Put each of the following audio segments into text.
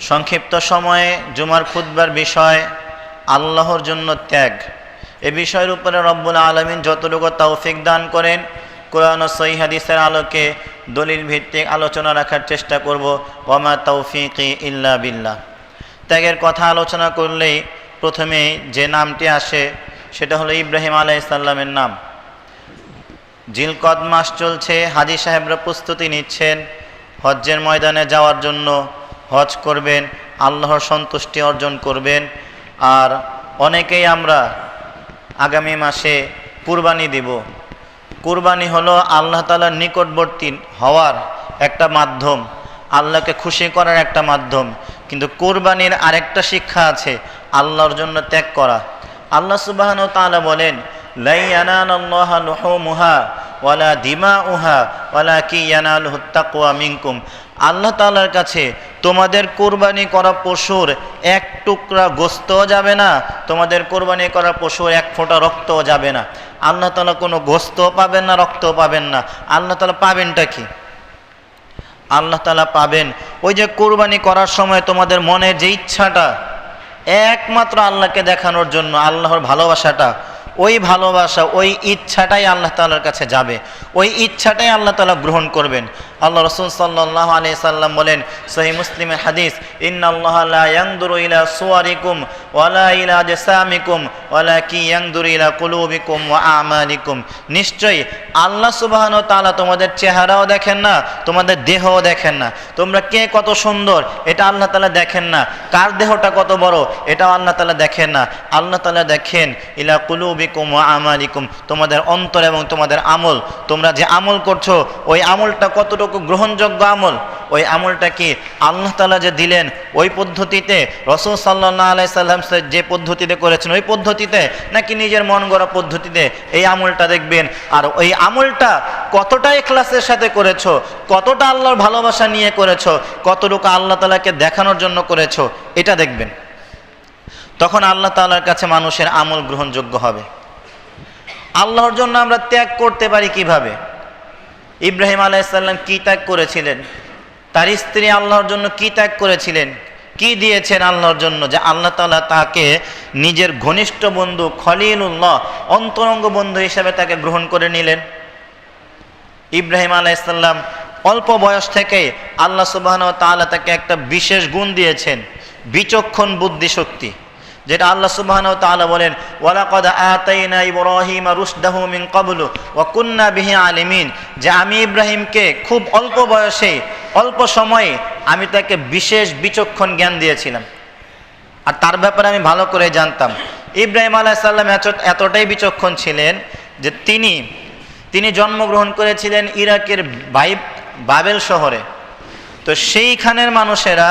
সংক্ষিপ্ত সময়ে জুমার খুতবার বিষয় আল্লাহর জন্য ত্যাগ। এ বিষয়ের উপরে রব্বুল আলামিন যতটুকু তৌফিক দান করেন কোরআন ও সহিহ হাদিসের আলোকে দলিল ভিত্তিক আলোচনা রাখার চেষ্টা করব। ওয়ামা তৌফিকি ইল্লা বিল্লাহ। ত্যাগের কথা আলোচনা করলেই প্রথমে যে নামটি আসে সেটা হলো ইব্রাহিম আলাইহিস সালামের নাম। জিলকদ মাস চলছে, হাজী সাহেবরা প্রস্তুতি নিচ্ছেন হজ্জের ময়দানে যাওয়ার জন্য। হজ করবেন, আল্লাহর সন্তুষ্টি অর্জন করবেন। আর অনেকেই আমরা আগামী মাসে কুরবানি দিব। কুরবানি হলো আল্লাহ তাআলার নিকটবর্তী হওয়ার একটা মাধ্যম, আল্লাহকে খুশি করার একটা মাধ্যম। কিন্তু কুরবানির আরেকটা শিক্ষা আছে, আল্লাহর জন্য ত্যাগ করা। আল্লাহ সুবহানাহু ওয়া তাআলা বলেন, লা ইয়ানালুল্লাহা লুহুমুহা ওয়ালা দিমাউহা ওয়ালাকিন ইয়ানালুহুত তাকওয়া মিনকুম। আল্লাহ তাআলার কাছে তোমাদের কুরবানি করা পশুর এক টুকরা গোস্তও যাবে না, তোমাদের কুরবানি করা পশুর এক ফোঁটা রক্তও যাবে না। আল্লাহ তাআলা কোনো গোস্তও পাবেন না, রক্তও পাবেন না। আল্লাহ তাআলা পাবেনটা কি? আল্লাহ তাআলা পাবেন ওই যে কুরবানি করার সময় তোমাদের মনের যে ইচ্ছাটা, একমাত্র আল্লাহকে দেখানোর জন্য আল্লাহর ভালোবাসাটা, ওই ভালোবাসা ওই ইচ্ছাটাই আল্লাহ তাআলার কাছে যাবে, ওই ইচ্ছাটাই আল্লাহ তাআলা গ্রহণ করবেন। আল্লাহ রাসূল সাল্লাল্লাহু আলাইহি সাল্লাম বলেন, সহিহ মুসলিমের হাদিস, ইন্নাল্লাহা লা ইয়ানদুরু ইলা সুওয়ারিকুম ওয়ালা ইলা জাসামিকুম ওয়ালাকিন ইয়ানদুরু ইলা কুলুবিকুম ওয়া আমালিকুম। নিশ্চয়ই আল্লাহ সুবহানাহু ওয়া তাআলা তোমাদের চেহারাও দেখেন না, তোমাদের দেহও দেখেন না। তোমরা কে কত সুন্দর এটা আল্লাহ তাআলা দেখেন না, কার দেহটা কত বড় এটাও আল্লাহ তাআলা দেখেন না। আল্লাহ তাআলা দেখেন ইলা কুলুবিকুম ওয়া আমালিকুম, তোমাদের অন্তর এবং তোমাদের আমল। তোমরা যে আমল করছো ওই আমলটা কতটুকু গ্রহণযোগ্য আমল, ওই আমলটা কি আল্লাহ তাআলা যে দিলেন ওই পদ্ধতিতে, রাসূল সাল্লাল্লাহু আলাইহি সাল্লাম যে পদ্ধতিতে করেছেন ওই পদ্ধতিতে, নাকি নিজের মন গড়া পদ্ধতিতে, এই আমলটা দেখবেন। আর ওই আমলটা কতটা ইখলাসের সাথে করেছো, কতটা আল্লাহর ভালোবাসা নিয়ে করেছো, কতটুকু আল্লাহ তাআলাকে দেখানোর জন্য করেছো, এটা দেখবেন। তখন আল্লাহ তাআলার কাছে মানুষের আমল গ্রহণযোগ্য হবে। আল্লাহর জন্য আমরা ত্যাগ করতে পারি কিভাবে? ইব্রাহিম আলাইহিস সালাম কি ত্যাগ করেছিলেন? তার স্ত্রী আল্লাহর জন্য কি ত্যাগ করেছিলেন? কি দিয়েছেন আল্লাহর জন্য যে আল্লাহ তাআলা তাকে নিজের ঘনিষ্ঠ বন্ধু খলিলুল্লাহ, অন্তরঙ্গ বন্ধু হিসেবে তাকে গ্রহণ করে নিলেন। ইব্রাহিম আলাইহিস সালাম অল্প বয়স থেকে আল্লাহ সুবহানাহু ওয়া তাআলা তাকে একটা বিশেষ গুণ দিয়েছেন, বিচক্ষণ বুদ্ধিশক্তি, যেটা আল্লাহ সুবহানাহু ওয়া তাআলা বলেন, ওয়ালাকাদ আতাইনা ইব্রাহিমা রুশদাহু মিন ক্বাবলু ওয়া কুননা বিহি আলিমিন, যে আমি ইব্রাহিমকে খুব অল্প বয়সে, অল্প সময়ে আমি তাকে বিশেষ বিচক্ষণ জ্ঞান দিয়েছিলাম। আর তার ব্যাপারে আমি ভালো করে জানতাম। ইব্রাহিম আলাইহিস সালাম এতটাই বিচক্ষণ ছিলেন যে তিনি জন্মগ্রহণ করেছিলেন ইরাকের বাবেল শহরে। তো সেইখানের মানুষেরা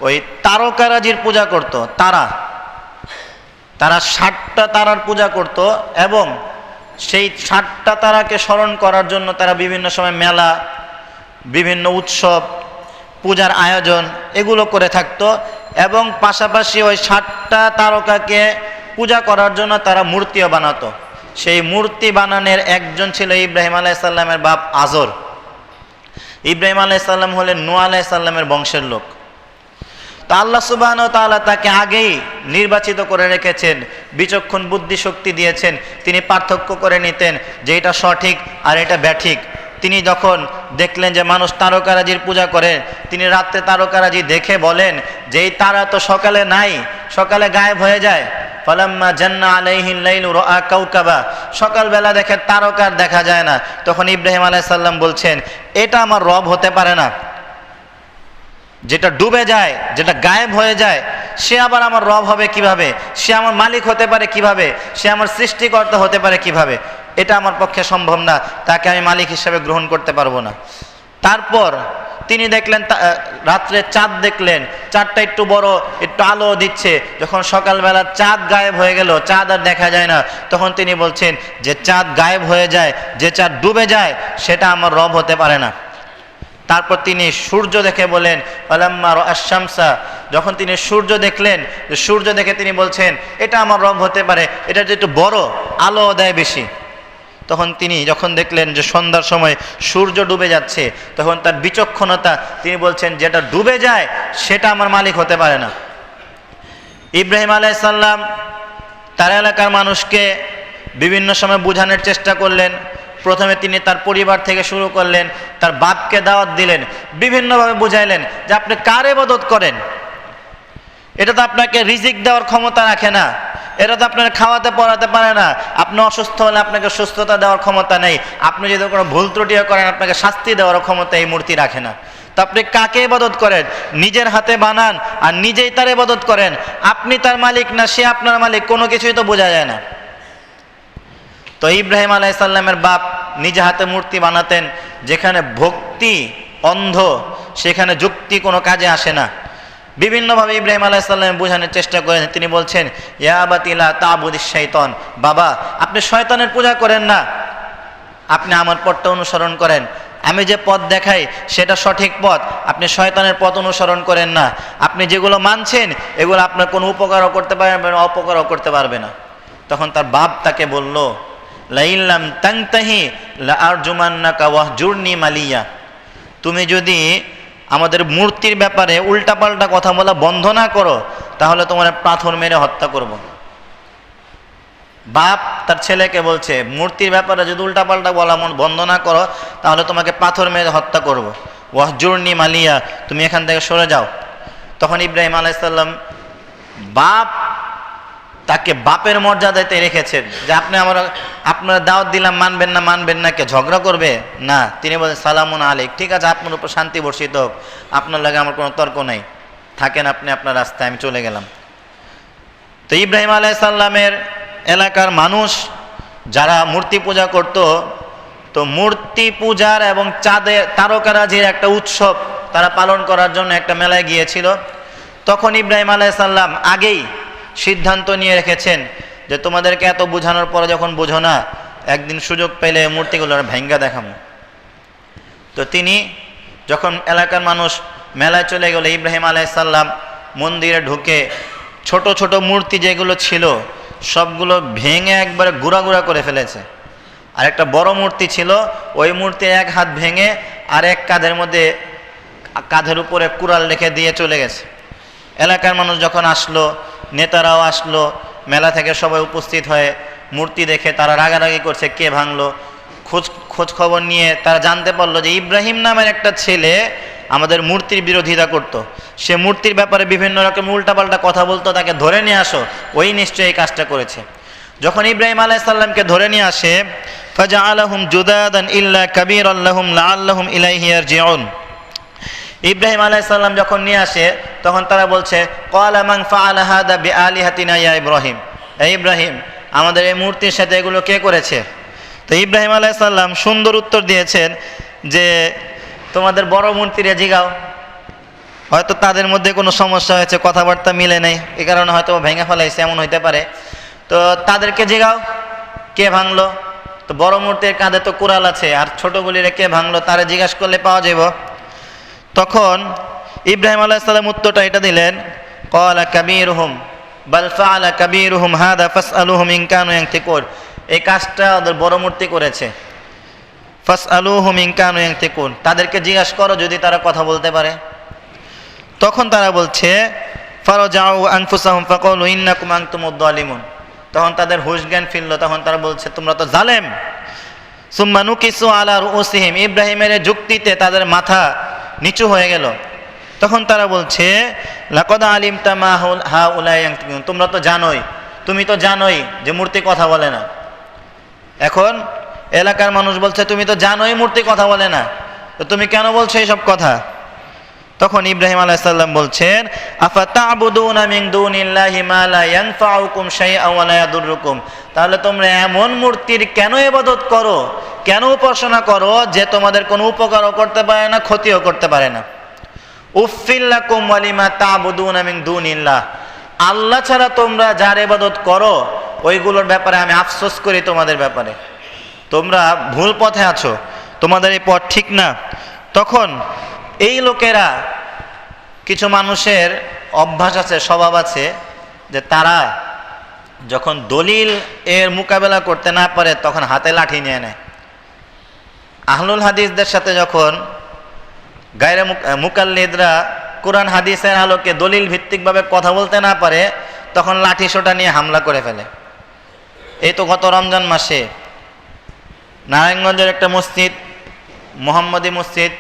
ওই তারকারাজির পূজা করত। তারা 60টা তারার পূজা করত এবং সেই 60টা তারাকে স্মরণ করার জন্য তারা বিভিন্ন সময় মেলা, বিভিন্ন উৎসব, পূজার আয়োজন এগুলো করে থাকতো। এবং পাশাপাশি ওই 60টা তারকাকে পূজা করার জন্য তারা মূর্তিও বানাতো। সেই মূর্তি বানানোর একজন ছিল ইব্রাহিম আলাইহিস সালামের বাপ আজর। ইব্রাহিম আলাইহিস সালাম হলেন নূহ আলাইহিস সালামের বংশের লোক। তা আল্লাহ সুবহানাহু ওয়া তাআলা তাকে আগেই নির্বাচিত করে রেখেছেন, বিচক্ষণ বুদ্ধি শক্তি দিয়েছেন। তিনি পার্থক্য করে নিতেন যে এটা সঠিক আর এটা ব্যাঠিক। তিনি যখন দেখলেন যে মানুষ তারকারাজির পূজা করে, তিনি রাত্রে তারকারাজি দেখে বলেন যে এই তারা তো সকালে নাই, সকালে গায়েব হয়ে যায়। ফালাম্মা জান্না আলাইহিল লাইলু রাআ কাওকাবা, সকালবেলা দেখে তারকার দেখা যায় না। তখন ইব্রাহিম আলাইহিস সালাম বলছেন, এটা আমার রব হতে পারে না। যেটা ডুবে যায়, যেটা গায়েব হয়ে যায়, সে আবার আমার রব হবে কিভাবে? সে আমার মালিক হতে পারে কিভাবে? সে আমার সৃষ্টিকর্তা হতে পারে কিভাবে? এটা আমার পক্ষে সম্ভব না, তাকে আমি মালিক হিসেবে গ্রহণ করতে পারবো না। তারপর তিনি দেখলেন, রাত্রে চাঁদ দেখলেন, চাঁদটা একটু বড়, একটু আলো দিচ্ছে। যখন সকালবেলা চাঁদ গায়েব হয়ে গেল, চাঁদ আর দেখা যায় না, তখন তিনি বলছেন যে চাঁদ গায়েব হয়ে যায়, যে চাঁদ ডুবে যায়, সেটা আমার রব হতে পারে না। তারপর তিনি সূর্য দেখে বলেন, ফালাম্মা রাআশ শামসা, যখন তিনি সূর্য দেখলেন, সূর্য দেখে তিনি বলছেন এটা আমার রব হতে পারে, এটা যে একটু বড়, আলো দেয় বেশি। তখন তিনি যখন দেখলেন যে সন্ধ্যার সময় সূর্য ডুবে যাচ্ছে, তখন তার বিচক্ষণতা, তিনি বলছেন যেটা ডুবে যায় সেটা আমার মালিক হতে পারে না। ইব্রাহিম আলাইহিস সালাম তার এলাকার মানুষকে বিভিন্ন সময় বোঝানোর চেষ্টা করলেন। প্রথমে তিনি তার পরিবার থেকে শুরু করলেন, তার বাপকে দাওয়াত দিলেন, বিভিন্নভাবে বুঝাইলেন যে আপনি কার ইবাদত করেন, এটা তো আপনাকে রিজিক দেওয়ার ক্ষমতা রাখে না, এটা তো আপনার খাওয়াতে পড়াতে পারে না, আপনি অসুস্থ হলে আপনাকে সুস্থতা দেওয়ার ক্ষমতা নেই, আপনি যদি কোনো ভুল ত্রুটিও করেন আপনাকে শাস্তি দেওয়ার ক্ষমতা এই মূর্তি রাখে না। তো আপনি কাকে ইবাদত করেন? নিজের হাতে বানান আর নিজেই তার ইবাদত করেন। আপনি তার মালিক না সে আপনার মালিক, কোনো কিছুই তো বোঝা যায় না। তো ইব্রাহিম আলাইহিস সালামের বাপ নিজে হাতে মূর্তি বানাতেন। যেখানে ভক্তি অন্ধ সেখানে যুক্তি কোনো কাজে আসে না। বিভিন্নভাবে ইব্রাহিম আলাইহিস সালাম বোঝানোর চেষ্টা করেন। তিনি বলছেন, ইয়া আবাতি লা তা'বুদিশ শাইতান, বাবা আপনি শয়তানের পূজা করেন না, আপনি আমার পথটা অনুসরণ করেন। আমি যে পথ দেখাই সেটা সঠিক পথ, আপনি শয়তানের পথ অনুসরণ করেন না। আপনি যেগুলো মানছেন এগুলো আপনার কোনো উপকারও করতে পারবে না, অপকারও করতে পারবে না। তখন তার বাপ তাকে বলল, লাইল্লাম তানতাহি লাআরজুমান্নাকা ওয়াহজুরনি মালিয়া, তুমি যদি আমাদের মূর্তির ব্যাপারে উল্টাপাল্টা কথা বলা বন্ধ না করো তাহলে তোমার পাথর মেরে হত্যা করব। বাপ তার ছেলেকে বলছে, মূর্তির ব্যাপারে যদি উল্টাপাল্টা বলা বন্ধ না করো তাহলে তোমাকে পাথর মেরে হত্যা করব। ওয়াহজুরনি মালিয়া, তুমি এখান থেকে সরে যাও। তখন ইব্রাহিম আলাইহিস সালাম বাপ তাকে বাপের মর্যাদাতে রেখেছেন যে আপনি আপনার দাওয়াত দিলাম মানবেন না, কে ঝগড়া করবে না। তিনি বলেন, সালামুন আলাইক, ঠিক আছে আপনার উপর শান্তি বর্ষিত হোক, আপনার লাগে আমার কোনো তর্ক নাই, থাকেন আপনি আপনার রাস্তায়, আমি চলে গেলাম। তো ইব্রাহিম আলাইহিস সালামের এলাকার মানুষ যারা মূর্তি পূজা করত, তো মূর্তি পূজার এবং চাঁদে তারকারাজির একটা উৎসব তারা পালন করার জন্য একটা মেলায় গিয়েছিল। তখন ইব্রাহিম আলাইহিস সালাম আগেই সিদ্ধান্ত নিয়ে রেখেছেন যে তোমাদেরকে এত বোঝানোর পরে যখন বোঝো না, একদিন সুযোগ পেলে মূর্তিগুলো ভেঙ্গা দেখাবো। তো তিনি যখন এলাকার মানুষ মেলায় চলে গেল, ইব্রাহিম আলাইহিস সালাম মন্দিরে ঢুকে ছোট ছোট মূর্তি যেগুলো ছিল সবগুলো ভেঙে একবারে গুঁড়া করে ফেলেছে। আর একটা বড় মূর্তি ছিল, ওই মূর্তির এক হাত ভেঙে আর এক কাঁধের উপরে কুড়াল রেখে দিয়ে চলে গেছে। এলাকার মানুষ যখন আসলো, নেতারাও আসলো, মেলা থেকে সবাই উপস্থিত হয়ে মূর্তি দেখে তারা রাগারাগি করছে কে ভাঙলো। খোঁজ খবর নিয়ে তারা জানতে পারলো যে ইব্রাহিম নামের একটা ছেলে আমাদের মূর্তির বিরোধিতা করত, সে মূর্তির ব্যাপারে বিভিন্ন রকম উল্টাপাল্টা কথা বলতো, তাকে ধরে নিয়ে আসো, ওই নিশ্চয়ই এই কাজটা করেছে। যখন ইব্রাহিম আলাইহিস সালামকে ধরে নিয়ে আসে, ফাজআলাহুম জুদাদান ইল্লা কাবীরান লাহুম লাআল্লাহুম ইলাইহি ইয়ারজিউন, ইব্রাহিম আলাইহিস সালাম যখন নিয়ে আসে তখন তারা বলছে, ক্বালা মান ফাআলা হাদা বিআলিহাতিনা ইয়া ইব্রাহিম, এই ইব্রাহিম আমাদের এই মূর্তির সাথে এগুলো কে করেছে? তো ইব্রাহিম আলাইহিস সালাম সুন্দর উত্তর দিয়েছেন যে তোমাদের বড় মূর্তিরে জিগাও, হয়তো তাদের মধ্যে কোনো সমস্যা হয়েছে, কথাবার্তা মিলে নেই, এই কারণে হয়তো ভেঙে ফেলাইছে, এমন হইতে পারে। তো তাদেরকে জিগাও কে ভাঙলো। তো বড় মূর্তির কাঁধে তো কুড়াল আছে, আর ছোটগুলিরে কে ভাঙলো তারা জিজ্ঞাসা করলে পাওয়া যাব। তখন ইব্রাহিম আলাইহিস সালাম উত্তরটা এটা দিলেন, ক্বালা কাবীরুহুম বাল ফাআলা কাবীরুহুম হাদা ফাসআলুহুম ইন কানু ইয়ানতিকুন, এই কাজটা ওদের বড় মূর্তি করেছে, ফাসআলুহুম ইন কানু ইয়ানতিকুন, তাদেরকে জিজ্ঞাসা করো যদি তারা কথা বলতে পারে। তখন তারা বলছে, ফারাজাউ আনফুসাহুম ফাকালু ইন্নাকুম আনতুমুদ যালিমুন, তখন তাদের হুঁশ জ্ঞান ফিরল, তখন তারা বলছে তোমরা তো জালেম। সুম্মা নুকিসু আলা রুউসিহিম, ইব্রাহিমের যুক্তিতে তাদের মাথা নিচু হয়ে গেল। তখন তারা বলছে, লাকাদ আলিমতা মা হাউলাই ইয়ানতিকুন, তোমরা তো জানোই, তুমি তো জানোই যে মূর্তি কথা বলে না। এখন এলাকার মানুষ বলছে তুমি তো জানোই মূর্তি কথা বলে না, তো তুমি কেন বলছো এইসব কথা? তখন ইব্রাহিম আলাইহিস সালাম বলছেন, আফাতা'বুদুনা মিন দুনিল্লাহি মা লা ইয়ানফাউকুম শাইআন ওয়া লা ইয়াদুররুকুম, তাহলে তোমরা এমন মূর্তির কেন ইবাদত করো, কেন উপাসনা করো যে তোমাদের কোনো উপকারও করতে পারে না, ক্ষতিও করতে পারে না। উফফিল লাকুম ওয়া লিমা তা'বুদুনা মিন দুনিল্লাহ, আল্লাহ ছাড়া তোমরা যার ইবাদত করো ওইগুলোর ব্যাপারে আমি আফসোস করি, তোমাদের ব্যাপারে তোমরা ভুল পথে আছো, তোমাদের এই পথ ঠিক না। তখন এই লোকেরা, কিছু মানুষের অভ্যাস আছে, স্বভাব আছে যে তারা যখন দলিল এর মোকাবেলা করতে না পারে তখন হাতে লাঠি নিয়ে নেয়। আহলুল হাদিসদের সাথে যখন গায়রে মুকাল্লিদরা কোরআন হাদিসের আলোকে দলিল ভিত্তিকভাবে কথা বলতে না পারে তখন লাঠি সোটা নিয়ে হামলা করে ফেলে। এই তো গত রমজান মাসে নারায়ণগঞ্জের একটা মসজিদ, মোহাম্মদী মসজিদ,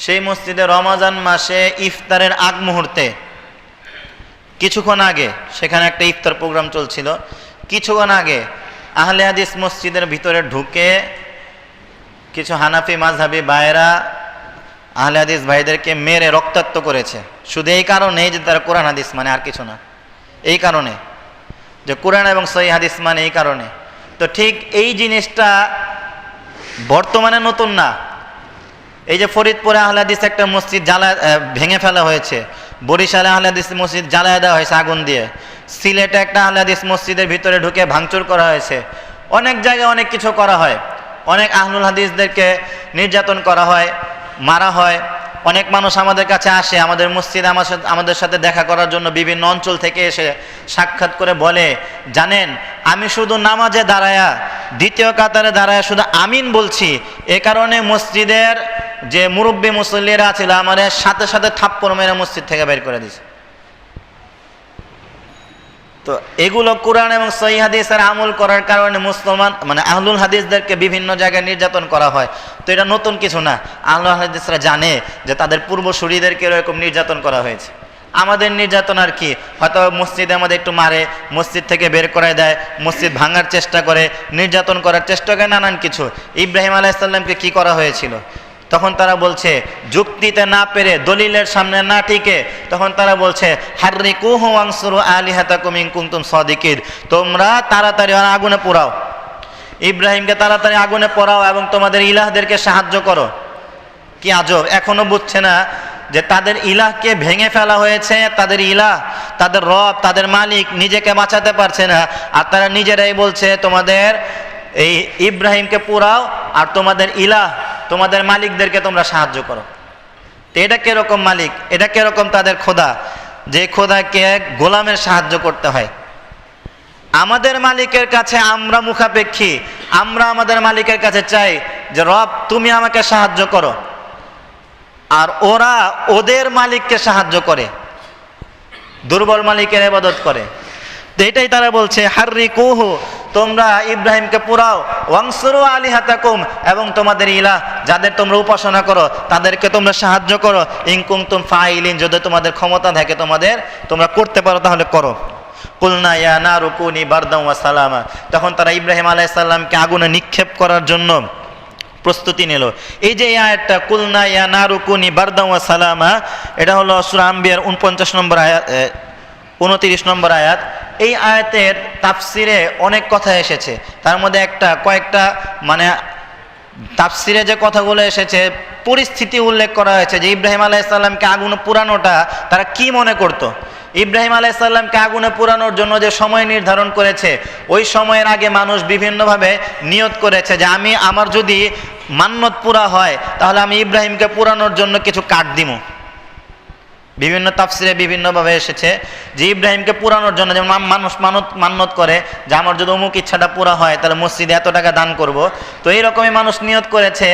সেই মসজিদে রমজান মাসে ইফতারের আগ মুহূর্তে কিছুক্ষণ আগে সেখানে একটা ইফতার প্রোগ্রাম চলছিল, কিছুক্ষণ আগে আহলে হাদিস মসজিদের ভিতরে ঢুকে কিছু হানাফি মাযহাবী ভাইয়েরা আহলে হাদিস ভাইদেরকে মেরে রক্তাক্ত করেছে। শুধু এই কারণে যে তারা কোরআন হাদিস মানে, আর কিছু না। এই কারণে যে কোরআন এবং সহিহ হাদিস মানে, এই কারণে। তো ঠিক এই জিনিসটা বর্তমানে নতুন না। এই যে ফরিদপুরে আহলে হাদিস একটা মসজিদ ভেঙে ফেলা হয়েছে, বরিশালে আহলে হাদিস মসজিদ জ্বালায় দেওয়া হয়েছে আগুন দিয়ে, সিলেটে একটা আহলে হাদিস মসজিদের ভিতরে ঢুকে ভাঙচুর করা হয়েছে, অনেক জায়গায় অনেক কিছু করা হয়, অনেক আহলুল হাদিসদেরকে নির্যাতন করা হয়, মারা হয়। অনেক মানুষ আমাদের কাছে আসে, আমাদের মসজিদে আমাদের সাথে দেখা করার জন্য বিভিন্ন অঞ্চল থেকে এসে সাক্ষাৎ করে বলে, জানেন আমি শুধু নামাজে দাঁড়ায়া দ্বিতীয় কাতারে দাঁড়ায় শুধু আমিন বলছি, এ কারণে মসজিদের যে মুরব্বী মুসল্লিরা ছিল আমার সাথে সাথে থাপ্পড় মেরে মসজিদ থেকে বের করে দিয়েছে। তো এগুলো কোরআন এবং সহিহ হাদিসের আমল করার কারণে মুসলমান মানে আহলুল হাদিসদেরকে বিভিন্ন জায়গায় নির্যাতন করা হয়। তো এটা নতুন কিছু না, আহলুল হাদিসরা জানে যে তাদের পূর্বসূরীদেরকে এরকম নির্যাতন করা হয়েছে। আমাদের নির্যাতন আর কি, হয়তো মসজিদে আমাদের একটু মারে, মসজিদ থেকে বের করে দেয়, মসজিদ ভাঙার চেষ্টা করে, নির্যাতন করার চেষ্টা করে, নানান কিছু। ইব্রাহিম আলাইহিস সালামকে কি করা হয়েছিল? তখন তারা বলছে, যুক্তিতে না পেরে, দলিলের সামনে না টিকে, তখন তারা বলছে হাররিকুহু ওয়ানসুরু আলিহাতাকুম ইন কুনতুম সাদিকিন, তোমরা তাড়াতাড়ি আগুনে পোড়াও, ইব্রাহিমকে তাড়াতাড়ি আগুনে পোড়াও এবং তোমাদের ইলাহদেরকে সাহায্য করো। কি আজব, এখনো বুঝছে না যে তাদের ইলাহকে ভেঙে ফেলা হয়েছে, তাদের ইলাহ, তাদের রব, তাদের মালিক নিজেকে বাঁচাতে পারছে না, আর তারা নিজেরাই বলছে তোমাদের এই ইব্রাহিমকে পোড়াও আর তোমাদের ইলাহ, তোমাদের মালিকদেরকে তোমরা সাহায্য করো। তো এটা কিরকম মালিক, এটা কিরকম তাদের খোদা, যে খোদাকে গোলামের সাহায্য করতে হয়। আমাদের মালিকের কাছে আমরা মুখাপেক্ষী, আমরা আমাদের মালিকের কাছে চাই যে রব তুমি আমাকে সাহায্য করো, আর ওরা ওদের মালিককে সাহায্য করে, দুর্বল মালিকের ইবাদত করে। তো এটাই তারা বলছে হাররিকুহু, তোমরা ইব্রাহিমকে পোড়াও, ওয়ানসুরু আলিহাতাকুম, এবং তোমাদের ইলাহ যাদের তোমরা উপাসনা করো তাদেরকে তোমরা সাহায্য করো, ইন কুনতুম ফাইলিন, যদি তোমাদের ক্ষমতা থাকে, তোমরা করতে পারো তাহলে করো। কুলনা ইয়া নারু কুনি বারদাম ওয়া সালামা, তখন তারা ইব্রাহিম আলাইহিস সালামকে আগুনে নিক্ষেপ করার জন্য প্রস্তুতি নিল। এই যে আয়াতটা কুলনা ইয়া নারু কুনি বারদাম ওয়া সালামা, এটা হলো সূরা আম্বিয়ার 49 নম্বর আয়াত, 29 নম্বর আয়াত। এই আয়াতের তাফসিরে অনেক কথা এসেছে, তার মধ্যে কয়েকটা মানে তাফসিরে যে কথাগুলো এসেছে পরিস্থিতি উল্লেখ করা হয়েছে যে ইব্রাহিম আলাইহিস সালামকে আগুনে পোড়ানোটা তারা কি মনে করত। ইব্রাহিম আলাইহিস সালামকে আগুনে পোড়ানোর জন্য যে সময় নির্ধারণ করেছে, ওই সময়ের আগে মানুষ বিভিন্নভাবে নিয়ত করেছে যে আমার যদি মান্নত পুরা হয় তাহলে আমি ইব্রাহিমকে পোড়ানোর জন্য কিছু কাঠ দিব। বিভিন্ন তাফসিরে বিভিন্নভাবে এসেছে যে ইব্রাহিমকে পুরানোর জন্য, যেমন মানুষ মান্নত করে যে আমার যদি অমুক ইচ্ছাটা পুরা হয় তাহলে মসজিদে এত টাকা দান করব। তো এইরকমই মানুষ নিয়ত করেছে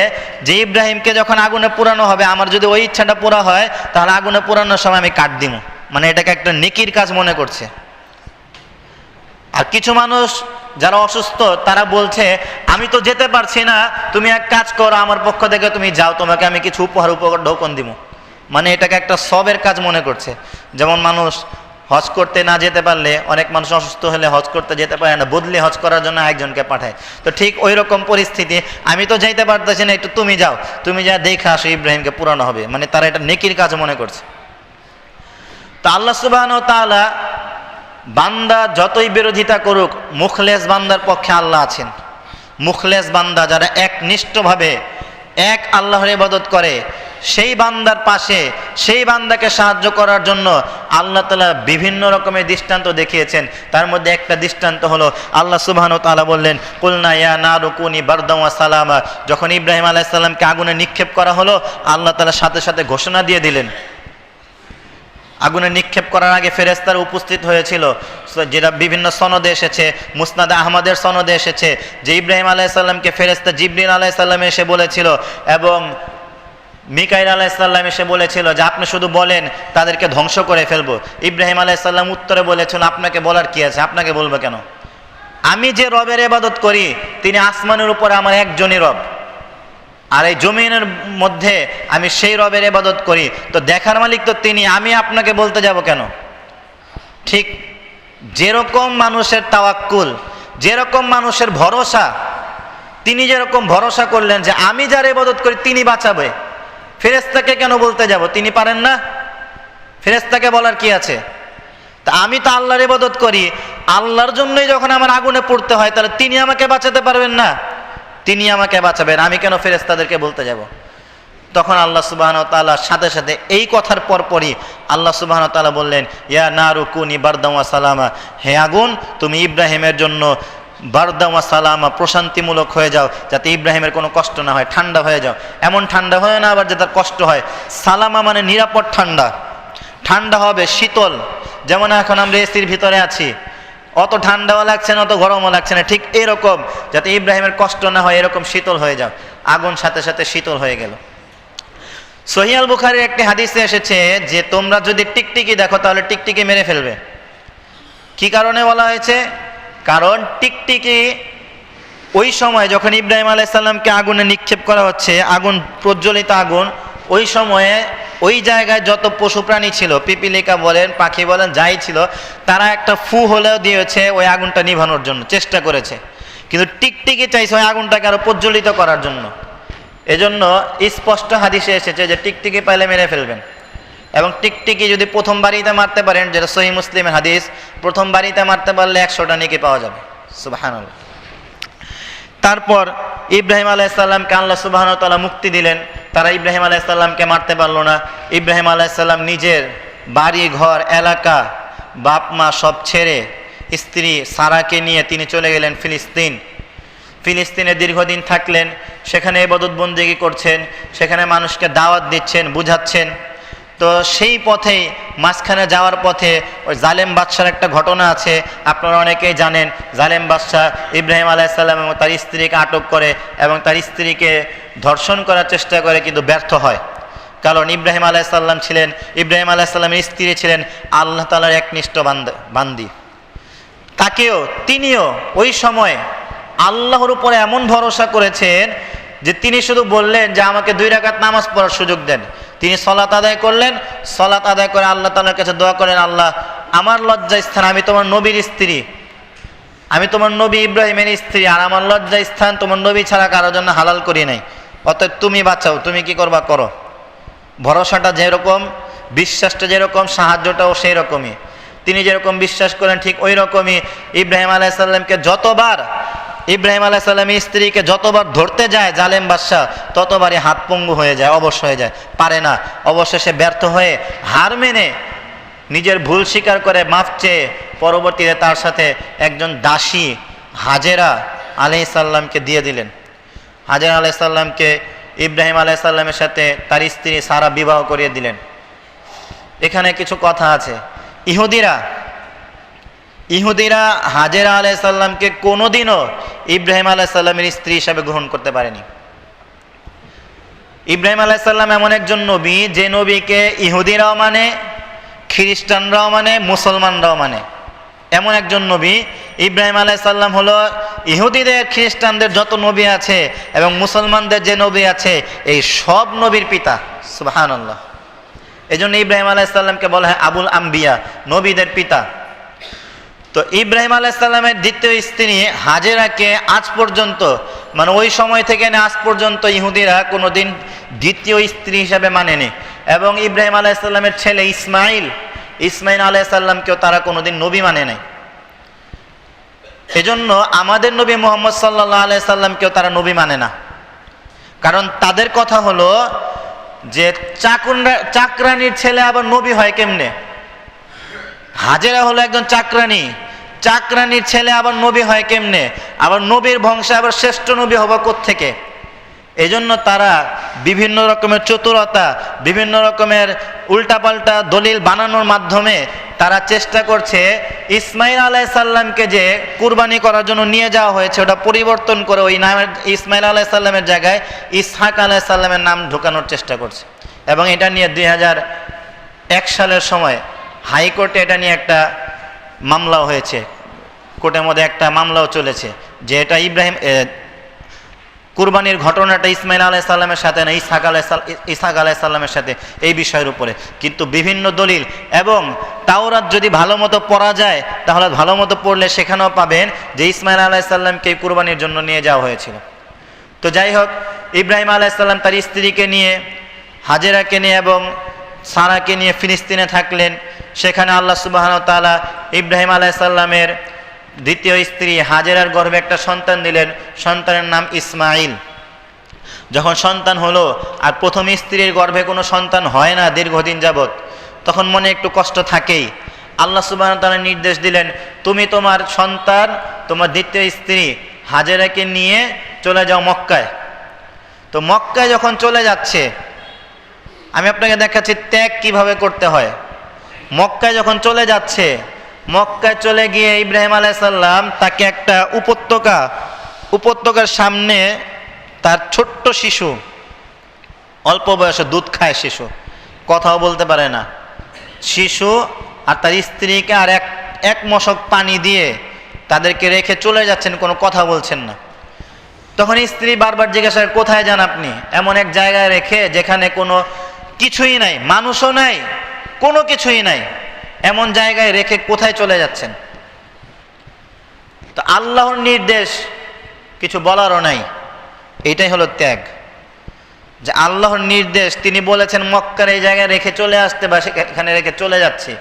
যে ইব্রাহিমকে যখন আগুনে পুরানো হবে, আমার যদি ওই ইচ্ছাটা পুরা হয় তাহলে আগুনে পুরানোর সময় আমি কাট দিব, মানে এটাকে একটা নেকির কাজ মনে করছে। আর কিছু মানুষ যারা অসুস্থ তারা বলছে আমি তো যেতে পারছি না, তুমি এক কাজ করো, আমার পক্ষ থেকে তুমি যাও, তোমাকে আমি কিছু উপহার ঢোকন দিব, মানে এটাকে একটা সবের কাজ মনে করছে। যেমন মানুষ হজ করতে না যেতে পারলে, অনেক মানুষ অসুস্থ হলে হজ করতে যেতে পারে না, বদলি হজ করার জন্য একজনকে পাঠায়। তো ঠিক ওই রকম পরিস্থিতি, আমি তো যাইতে পারতেছি না, একটু তুমি যাও, তুমি যা দেখে আসো ইব্রাহিমকে পুরানো হবে, মানে তারা এটা নেকির কাজ মনে করছে। তো আল্লাহ সুবহানাহু ওয়া তাআলা বান্দা যতই বিরোধিতা করুক, মুখলেস বান্দার পক্ষে আল্লাহ আছেন। মুখলেস বান্দা যারা একনিষ্ঠভাবে এক আল্লাহর ইবাদত করে, সেই বান্দার পাশে, সেই বান্দাকে সাহায্য করার জন্য আল্লাহ তাআলা বিভিন্ন রকমের দৃষ্টান্ত দেখিয়েছেন। তার মধ্যে একটা দৃষ্টান্ত হলো আল্লাহ সুবহানাহু ওয়া তাআলা বললেন কুলনা ইয়া নারু কুনি বারদাম ওয়া সালামা, যখন ইব্রাহিম আলাইহিস সালামকে আগুনে নিক্ষেপ করা হলো, আল্লাহ তাআলা সাথে সাথে ঘোষণা দিয়ে দিলেন আগুনে নিক্ষেপ করার আগে ফেরেশতারা উপস্থিত হয়েছিল, যেটা বিভিন্ন সনদে এসেছে, মুসনাদ আহমদের সনদে এসেছে যে ইব্রাহিম আলাইহিসসালামকে ফেরেশতা জিবরিল আলাইহিসসালাম এসে বলেছিল এবং মিকাইল আলাইহিসসালাম এসে বলেছিল যে আপনি শুধু বলেন, তাদেরকে ধ্বংস করে ফেলবো। ইব্রাহিম আলাইহিসসালাম উত্তরে বলেছিল, আপনাকে বলার কি আছে, আপনাকে বলবো কেন? আমি যে রবের ইবাদত করি তিনি আসমানের উপরে আমার একজনই রব, আর এই জমিনের মধ্যে আমি সেই রবের ইবাদত করি, তো দেখার মালিক তো তিনি, আমি আপনাকে বলতে যাব কেন? ঠিক যেরকম মানুষের তাওয়াক্কুল, যেরকম মানুষের ভরসা, তিনি যেরকম ভরসা করলেন যে আমি যার ইবাদত করি তিনি বাঁচাবে, ফেরেশতাকে কেন বলতে যাব? তিনি পারেন না? ফেরেশতাকে বলার কি আছে? তা আমি তো আল্লাহর ইবাদত করি, আল্লাহর জন্যই যখন আমার আগুনে পড়তে হয়, তাহলে তিনি আমাকে বাঁচাতে পারবেন না? তিনি আমাকে বাঁচাবেন, আমি কেন ফেরেশতাদেরকে বলতে যাব? তখন আল্লাহ সুবহানাহু ওয়া তাআলার সাথে সাথে এই কথার পরপরই আল্লাহ সুবহানাহু ওয়া তাআলা বললেন, ইয়া নারু কুনি বারদাম ওয়া সালামা, হে আগুন তুমি ইব্রাহিমের জন্য বারদাম ওয়া সালামা, প্রশান্তিমূলক হয়ে যাও, যাতে ইব্রাহিমের কোনো কষ্ট না হয়, ঠান্ডা হয়ে যাও। এমন ঠান্ডা হয় না আবার যে তার কষ্ট হয়। সালামা মানে নিরাপদ ঠান্ডা, ঠান্ডা হবে, শীতল। যেমন এখন আমরা এসির ভিতরে আছি, অত ঠান্ডাও লাগছে না, অত গরমও লাগছে না, ঠিক এরকম যাতে ইব্রাহিমের কষ্ট না হয়, এরকম শীতল হয়ে যাও। আগুন সাথে সাথে শীতল হয়ে গেল। সহিহ আল বুখারীর একটি হাদিসে এসেছে যে তোমরা যদি টিকটিকি দেখো তাহলে টিকটিকি মেরে ফেলবে। কি কারণে বলা হয়েছে? কারণ টিকটিকি ওই সময় যখন ইব্রাহিম আলাইহিসসালামকে আগুনে নিক্ষেপ করা হচ্ছে, আগুন প্রজ্বলিত আগুন, ওই সময়ে ওই জায়গায় যত পশু প্রাণী ছিল, পিপিলিকা বলেন, পাখি বলেন, যাই ছিল, তারা একটা ফু হলেও দিয়েছে ওই আগুনটা নিভানোর জন্য, চেষ্টা করেছে। কিন্তু টিকটিকি চাইছে ওই আগুনটাকে আরো প্রজ্বলিত করার জন্য। এজন্য স্পষ্ট হাদিসে এসেছে যে টিকটিকি পাইলে মেরে ফেলবেন। এবং টিকটিকি যদি প্রথম বাড়িতে মারতে পারেন, যেটা সহিহ মুসলিমের হাদিস, প্রথম বাড়িতে মারতে পারলে 100টা নেকি পাওয়া যাবে। সুবহানাল্লাহ। তারপর ইব্রাহিম আলাইহিসসালামকে আল্লাহ সুবহানাহু ওয়া তাআলা মুক্তি দিলেন। তারা ইব্রাহিম আলাইহিসসালামকে মারতে পারলো না। ইব্রাহিম আলাইহিসসালাম নিজের বাড়ি ঘর এলাকা বাপ মা সব ছেড়ে স্ত্রী সারাকে নিয়ে তিনি চলে গেলেন ফিলিস্তিনে দীর্ঘদিন থাকলেন। সেখানে ইবাদত বন্দেগী করছেন, সেখানে মানুষকে দাওয়াত দিচ্ছেন, বুঝাচ্ছেন। তো সেই পথেই মাঝখানে যাওয়ার পথে ওই জালেম বাদশার একটা ঘটনা আছে, আপনারা অনেকেই জানেন। জালেম বাদশাহ ইব্রাহিম আলাইহিসসালাম এবং তার স্ত্রীকে আটক করে এবং তার স্ত্রীকে ধর্ষণ করার চেষ্টা করে, কিন্তু ব্যর্থ হয়। কারণ ইব্রাহিম আলাইহিসসালামের স্ত্রী ছিলেন আল্লাহ তাআলার একনিষ্ঠ বান্দি। তিনিও ওই সময় আল্লাহর উপরে এমন ভরসা করেছেন যে তিনি শুধু বললেন যে আমাকে 2 রাকাত নামাজ পড়ার সুযোগ দেন। তিনি সালাত আদায় করলেন, সালাত আদায় করে আল্লাহ তাআলার কাছে দোয়া করেন, আল্লাহ আমার লজ্জা স্থান, আমি তোমার নবীর স্ত্রী, আমি তোমার নবী ইব্রাহিমের স্ত্রী, আর আমার লজ্জা স্থান তোমার নবী ছাড়া কারোর জন্য হালাল করি নাই, অতএব তুমি বাঁচাও, তুমি কি করবা করো। ভরসাটা যেরকম, বিশ্বাসটা যেরকম, সাহায্যটাও সেই রকমই। তিনি যেরকম বিশ্বাস করেন ঠিক ওই রকমই ইব্রাহিম আলাইহিসসালামের স্ত্রীকে যতবার ধরতে যায় জালেম বাদশা, ততবারই হাত পঙ্গু হয়ে যায়, অবশ হয়ে যায়, পারে না। অবশেষে ব্যর্থ হয়ে হার মেনে নিজের ভুল স্বীকার করে মাফ চেয়ে পরবর্তীতে তার সাথে একজন দাসী হাজেরা আলাইহিসসালামকে দিয়ে দিলেন। হাজেরা আলাইহিসসালামকে ইব্রাহিম আলাইহিসসালামের সাথে তার স্ত্রী সারা বিবাহ করিয়ে দিলেন। এখানে কিছু কথা আছে। ইহুদিরা হাজেরা আলাইহিসসালামকে কোনোদিনও ইব্রাহিম আলাইহিসসালামের স্ত্রী হিসাবে গ্রহণ করতে পারেনি। ইব্রাহিম আলাইহিসসালাম এমন একজন নবী যে নবীকে ইহুদিরাও মানে, খ্রিস্টানরাও মানে, মুসলমানরাও মানে। এমন একজন নবী ইব্রাহিম আলাইহিসসালাম হলো ইহুদিদের খ্রিস্টানদের যত নবী আছে এবং মুসলমানদের যে নবী আছে এই সব নবীর পিতা। সুবহানাল্লাহ। এই জন্য ইব্রাহিম আলাইহিসসালামকে বলা হয় আবুল আম্বিয়া, নবীদের পিতা। তো ইব্রাহিম আলাইহিসসালামের দ্বিতীয় স্ত্রী হাজেরাকে আজ পর্যন্ত, মানে ওই সময় থেকে আজ পর্যন্ত ইহুদিরা কোনোদিন দ্বিতীয় স্ত্রী হিসাবে মানেনি। এবং ইব্রাহিম আলাইহিসসালামের ছেলে ইসমাইল আলাইহিসসালামকেও তারা কোনোদিন নবী মানে নাই। এজন্য আমাদের নবী মুহাম্মদ সাল্লাল্লাহু আলাইহি সাল্লামকেও তারা নবী মানে না। কারণ তাদের কথা হলো যে চাকরানির ছেলে আবার নবী হয় কেমনে? হাজেরা হলো একজন চাকরানির ছেলে আবার নবী হয় কেমনে? আবার নবীর বংশে আবার শ্রেষ্ঠ নবী হবো কোত্থেকে? এজন্য তারা বিভিন্ন রকমের চতুরতা, বিভিন্ন রকমের উল্টাপাল্টা দলিল বানানোর মাধ্যমে তারা চেষ্টা করছে ইসমাইল আলাইহিস সালামকে যে কুরবানি করার জন্য নিয়ে যাওয়া হয়েছে ওটা পরিবর্তন করে ওই নামের ইসমাইল আলাইহিস সালামের জায়গায় ইসহাক আলাইহিস সালামের নাম ঢোকানোর চেষ্টা করছে। এবং এটা নিয়ে 2001 সালের সময় হাইকোর্টে এটা নিয়ে একটা মামলাও হয়েছে, কোর্টের মধ্যে একটা মামলাও চলেছে যে এটা কুরবানির ঘটনাটা ইসমাইল আলাইহিস সালামের সাথে না, ইসহাক আলাইহিস সালামের সাথে, এই বিষয়ের উপরে। কিন্তু বিভিন্ন দলিল এবং তাওরাত যদি ভালো মতো পড়া যায় তাহলে ভালো মতো পড়লে সেখানেও পাবেন যে ইসমাইল আলাইহিস সালামকে কুরবানির জন্য নিয়ে যাওয়া হয়েছিল। তো যাই হোক, ইব্রাহিম আলাইহিস সালাম তার স্ত্রীকে নিয়ে, হাজেরাকে নিয়ে এবং সারাকে নিয়ে ফিলিস্তিনে থাকলেন। সেখানে আল্লাহ সুবহানাহু ওয়া তাআলা ইব্রাহিম আলাইহিস সালামের দ্বিতীয় স্ত্রী হাজেরার গর্ভে একটা সন্তান দিলেন, সন্তানের নাম ইসমাইল। যখন সন্তান হলো আর প্রথম স্ত্রীর গর্ভে কোনো সন্তান হয় না দীর্ঘদিন যাবৎ, তখন মনে একটু কষ্ট থাকেই। আল্লাহ সুবহানাহু ওয়া তাআলা নির্দেশ দিলেন, তুমি তোমার সন্তান, তোমার দ্বিতীয় স্ত্রী হাজেরাকে নিয়ে চলে যাও মক্কায়। তো মক্কায় যখন চলে যাচ্ছে, আমি আপনাকে দেখাচ্ছি ত্যাগ কিভাবে করতে হয়। মক্কায় যখন চলে যাচ্ছে, মক্কায় চলে গিয়ে ইব্রাহিম আলাইহিস সালাম তাকে একটা উপত্যকার সামনে তার ছোট্ট শিশু, অল্প বয়সে দুধ খায় শিশু, কথাও বলতে পারে না শিশু, আর তার স্ত্রীকে আর এক মশক পানি দিয়ে তাদেরকে রেখে চলে যাচ্ছেন, কোনো কথা বলছেন না। তখন স্ত্রী বারবার জিজ্ঞাসা করে, কোথায় যান আপনি? এমন এক জায়গায় রেখে যেখানে কোনো কিছুই নাই, মানুষও নাই, কোনো কিছুই নাই, এমন জায়গায় রেখে কোথায় চলে যাচ্ছেন? তো আল্লাহর নির্দেশ, কিছু বলারও নাই। এটাই হলো ত্যাগ, যে আল্লাহর নির্দেশ, তিনি বলেছেন মক্কার এই জায়গায় রেখে চলে আসতে, বা সেখানে রেখে চলে যাচ্ছে,